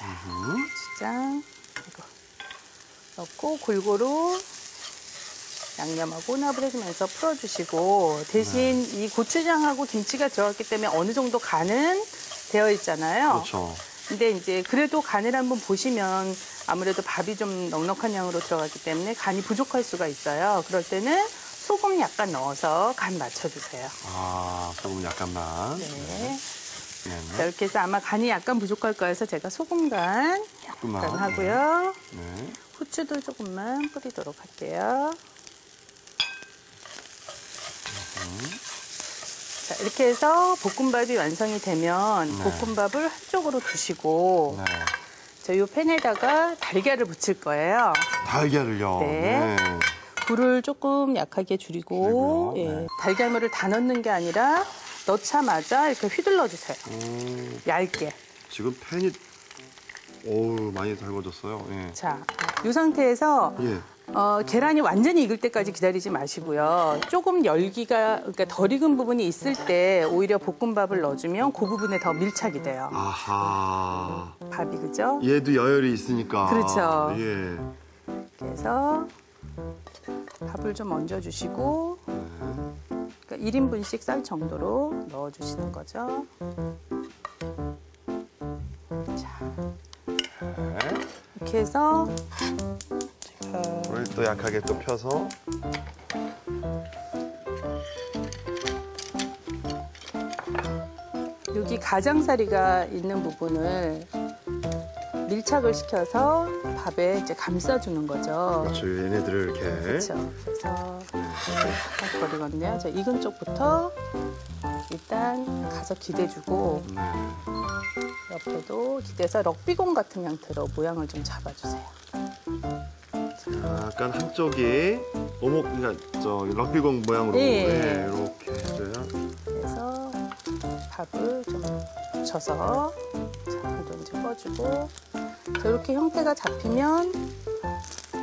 자, 고추장 이거 넣고 골고루 양념하고 혼합을 해주면서 풀어주시고 대신 이 고추장하고 김치가 들어갔기 때문에 어느 정도 간은 되어 있잖아요. 그렇죠. 근데 이제 그래도 간을 한번 보시면 아무래도 밥이 좀 넉넉한 양으로 들어갔기 때문에 간이 부족할 수가 있어요. 그럴 때는 소금 약간 넣어서 간 맞춰주세요. 아, 소금 약간만. 네. 네. 자, 이렇게 해서 아마 간이 약간 부족할 거여서 제가 소금 간 약간 하고요. 네. 후추도 조금만 뿌리도록 할게요. 자, 이렇게 해서 볶음밥이 완성이 되면 볶음밥을 한쪽으로 두시고 저 이 팬에다가 달걀을 부칠 거예요. 달걀을요? 네. 불을 조금 약하게 줄이고 예, 달걀물을 다 넣는 게 아니라 넣자마자 이렇게 휘둘러 주세요. 얇게. 지금 팬이 어우 많이 달궈졌어요. 예. 자, 이 상태에서 계란이 완전히 익을 때까지 기다리지 마시고요. 조금 열기가 그러니까 덜 익은 부분이 있을 때 오히려 볶음밥을 넣어주면 그 부분에 더 밀착이 돼요. 아하. 밥이 그죠? 얘도 여열이 있으니까. 그렇죠. 예. 그래서 밥을 좀 얹어주시고 그러니까 1인분씩 쌀 정도로 넣어주시는 거죠. 자, 이렇게 해서 불을 또 약하게 또 펴서 여기 가장자리가 있는 부분을 밀착을 시켜서 밥에 이제 감싸주는 거죠. 그렇죠. 얘네들을 이렇게. 그렇죠. 그래서 딱 버리거든요. 자, 익은 쪽부터 일단 가서 기대주고 옆에도 기대서 럭비공 같은 형태로 모양을 좀 잡아주세요. 약간 한쪽이 오목, 그러니까 저 럭비공 모양으로 이렇게 해줘야. 그래서 밥을 좀 붙여서 불도 이제 꺼주고 자, 이렇게 형태가 잡히면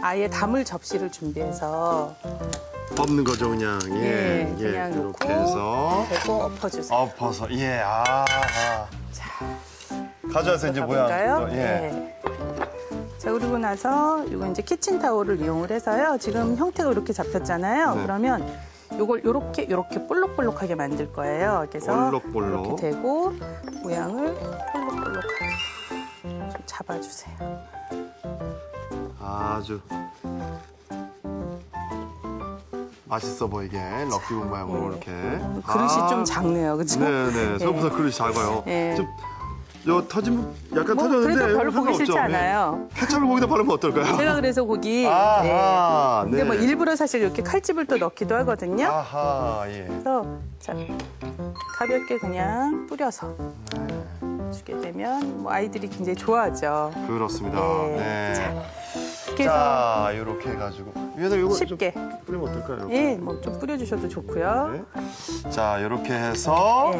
아예 담을 접시를 준비해서 엎는 거죠, 그냥. 그냥 이렇게 넣고 해서 대고 엎어주세요. 엎어서 자, 가져와서 이제 모양. 가볼까요? 또, 네. 자, 그리고 나서 이거 이제 키친타올을 이용을 해서요. 지금 형태가 이렇게 잡혔잖아요. 그러면 요걸 요렇게 볼록볼록하게 만들 거예요. 그래서 볼록볼록. 이렇게 대고 모양을 볼록볼록하게 좀 잡아주세요. 아주 맛있어 보이게 럭비공 모양으로 이렇게. 그릇이 좀 작네요, 그렇죠? 네네. 생각보다 그릇이 작아요. 네. 좀, 요 터지면 약간 뭐 터졌는데 그래도 별로 보기 상관없죠. 싫지 않아요. 케찹을 거기다 바르면 어떨까요? 제가 그래서 고기 근데 뭐 일부러 사실 이렇게 칼집을 또 넣기도 하거든요. 아하, 예. 그래서 자, 가볍게 그냥 뿌려서 주게 되면 뭐 아이들이 굉장히 좋아하죠. 그렇습니다. 네. 자, 이렇게 해가지고 위에다 이거 쉽게 좀 뿌리면 어떨까요? 예, 뭐 좀 뿌려주셔도 좋고요. 네. 자, 이렇게 해서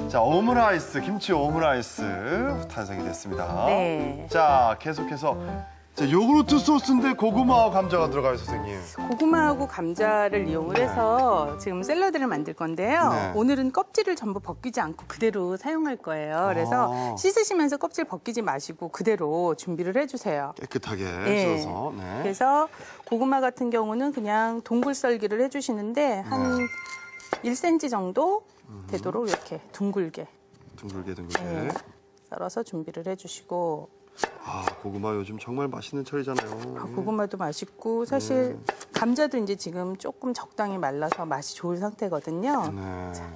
자, 오므라이스, 김치 오므라이스 탄생이 됐습니다. 네. 자, 계속해서 자, 요구르트 소스인데 고구마와 감자가 들어가요, 선생님. 고구마하고 감자를 이용을 해서 지금 샐러드를 만들 건데요. 오늘은 껍질을 전부 벗기지 않고 그대로 사용할 거예요. 그래서 씻으시면서 껍질 벗기지 마시고 그대로 준비를 해주세요. 깨끗하게 씻어서. 네. 그래서 고구마 같은 경우는 그냥 동글 썰기를 해주시는데 한 1cm 정도 되도록 이렇게 둥글게 썰어서 준비를 해주시고 고구마 요즘 정말 맛있는 철이잖아요. 고구마도 맛있고 사실 감자도 이제 지금 조금 적당히 말라서 맛이 좋은 상태거든요. 자,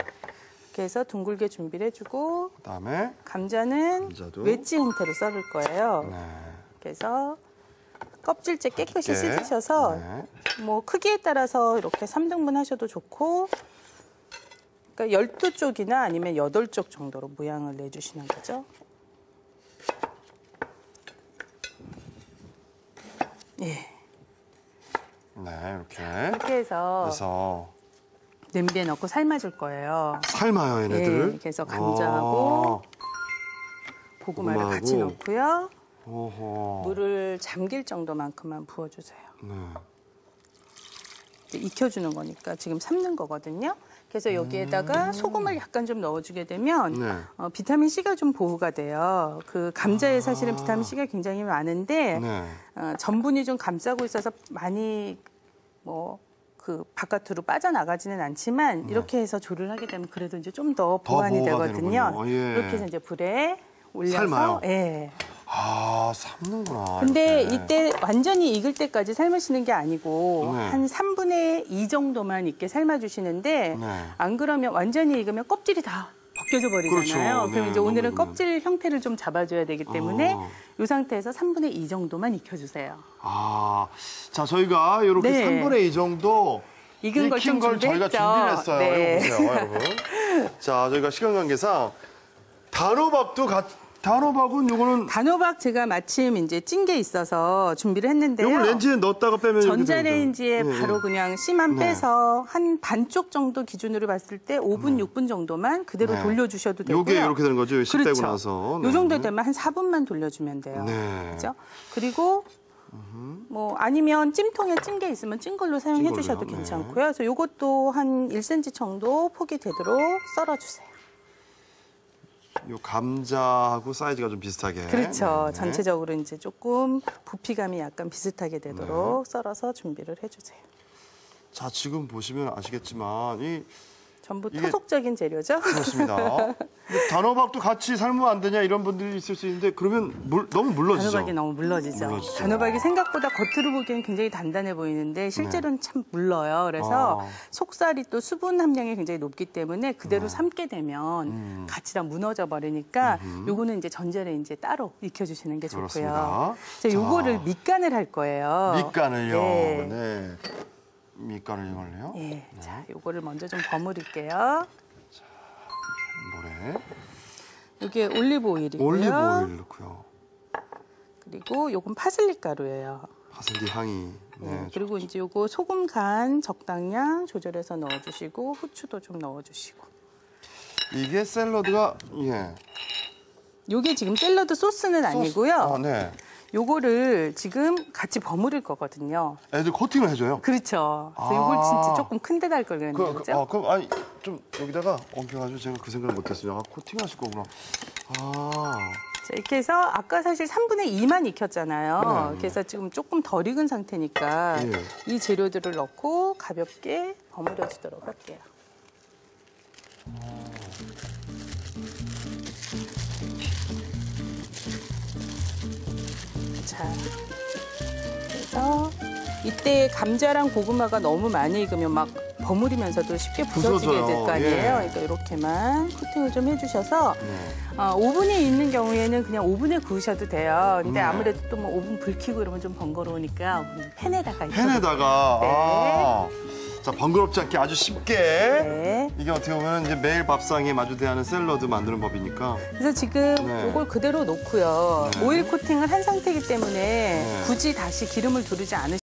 이렇게 해서 둥글게 준비를 해주고 그다음에 감자는 웨지 형태로 썰을 거예요. 그래서 껍질째 깨끗이 씻으셔서 뭐 크기에 따라서 이렇게 3등분 하셔도 좋고 그러니까 12쪽이나 아니면 8쪽 정도로 모양을 내주시는 거죠. 예. 네, 이렇게. 이렇게 해서 냄비에 넣고 삶아줄 거예요. 삶아요, 얘네들? 네, 그래서 감자하고 고구마를 같이 넣고요. 물을 잠길 정도만큼만 부어주세요. 익혀주는 거니까 지금 삶는 거거든요. 그래서 여기에다가 소금을 약간 좀 넣어주게 되면 네. 비타민 C가 좀 보호가 돼요. 그 감자에 사실은 비타민 C가 굉장히 많은데 네. 전분이 좀 감싸고 있어서 많이 그 바깥으로 빠져나가지는 않지만 이렇게 해서 조리를 하게 되면 그래도 이제 좀 더 보완이 보호가 되거든요. 되는군요. 예. 이렇게 해서 이제 불에 올려서 삶아요? 예. 아, 삶는구나. 근데 이렇게. 이때 완전히 익을 때까지 삶으시는 게 아니고 네. 한 3분의 2 정도만 익게 삶아주시는데 네. 안 그러면 완전히 익으면 껍질이 다 벗겨져 버리잖아요. 그렇죠. 그럼 네, 이제 오늘은 너무 익으면. 껍질 형태를 좀 잡아줘야 되기 때문에 아. 이 상태에서 3분의 2 정도만 익혀주세요. 아, 자, 저희가 이렇게 네. 3분의 2 정도 익은 걸 좀 저희가 준비했죠. 준비했어요. 네. 이거 보세요, 여러분. 자, 저희가 시간 관계상 단호박은 요거는 단호박 제가 마침 이제 찐 게 있어서 준비를 했는데요. 요걸 렌즈에 넣었다가 빼면 이렇게 전자레인지에 되죠. 예, 바로 예. 그냥 씨만 네. 빼서 한 반쪽 정도 기준으로 봤을 때 5분, 6분 정도만 그대로 네. 돌려주셔도 되고요. 요게 이렇게 되는 거죠? 씹 그렇죠. 빼고 나서. 요 정도 되면 한 4분만 돌려주면 돼요. 네. 그렇죠? 그리고 아니면 찜통에 찐 게 있으면 찐 걸로 사용해 찐 주셔도 걸로요? 괜찮고요. 그래서 요것도 한 1cm 정도 폭이 되도록 썰어주세요. 요 감자하고 사이즈가 좀 비슷하게. 그렇죠. 네. 전체적으로 이제 조금 부피감이 약간 비슷하게 되도록 썰어서 준비를 해주세요. 자, 지금 보시면 아시겠지만 전부 이게- 토속적인 재료죠. 그렇습니다. 근데 단호박도 같이 삶으면 안 되냐 이런 분들이 있을 수 있는데 그러면 너무 물러지죠. 단호박이 너무 물러지죠. 물러지죠. 단호박이 생각보다 겉으로 보기엔 굉장히 단단해 보이는데 실제로는 참 물러요. 그래서 아. 속살이 또 수분 함량이 굉장히 높기 때문에 그대로 삶게 되면 같이 다 무너져 버리니까 요거는 이제 전자레인지에 따로 익혀주시는 게 좋고요. 그렇습니다. 자, 자. 요거를 밑간을 할 거예요. 밑간을요. 네. 네. 밑간을 이걸로요. 예, 자, 요거를 먼저 좀 버무릴게요. 물에 이게 올리브 오일이고요. 올리브 오일 넣고요. 그리고 요건 파슬리 가루예요. 파슬리 향이. 네. 그리고 이제 요거 소금 간 적당량 조절해서 넣어주시고 후추도 좀 넣어주시고. 이게 샐러드가 요게 지금 샐러드 소스는 아니고요. 네. 요거를 지금 같이 버무릴 거거든요. 애들 코팅을 해줘요. 그렇죠. 그래서 아. 요걸 진짜 조금 큰 데다 할 걸 그랬는데, 그렇죠? 그럼 아니 좀 여기다가 엉켜가지고 제가 그 생각을 못했어요. 아, 코팅하실 거구나. 아. 자, 이렇게 해서 아까 사실 3분의 2만 익혔잖아요. 네. 그래서 지금 조금 덜 익은 상태니까 예. 이 재료들을 넣고 가볍게 버무려주도록 할게요. 자, 그래서 이때 감자랑 고구마가 너무 많이 익으면 막 버무리면서도 쉽게 부서지게 부서져요. 될 거 아니에요. 예. 그러니까 이렇게만 코팅을 좀 해주셔서 네. 오븐에 있는 경우에는 그냥 오븐에 구우셔도 돼요. 근데 네. 아무래도 또 뭐 오븐 불 켜고 이러면 좀 번거로우니까 오븐 팬에다가 팬에다가 네. 아. 자, 번거롭지 않게 아주 쉽게 네. 이게 어떻게 보면 이제 매일 밥상에 마주대야 하는 샐러드 만드는 법이니까 그래서 지금 네. 이걸 그대로 놓고요. 네. 오일 코팅을 한 상태이기 때문에 네. 굳이 다시 기름을 두르지 않으셔도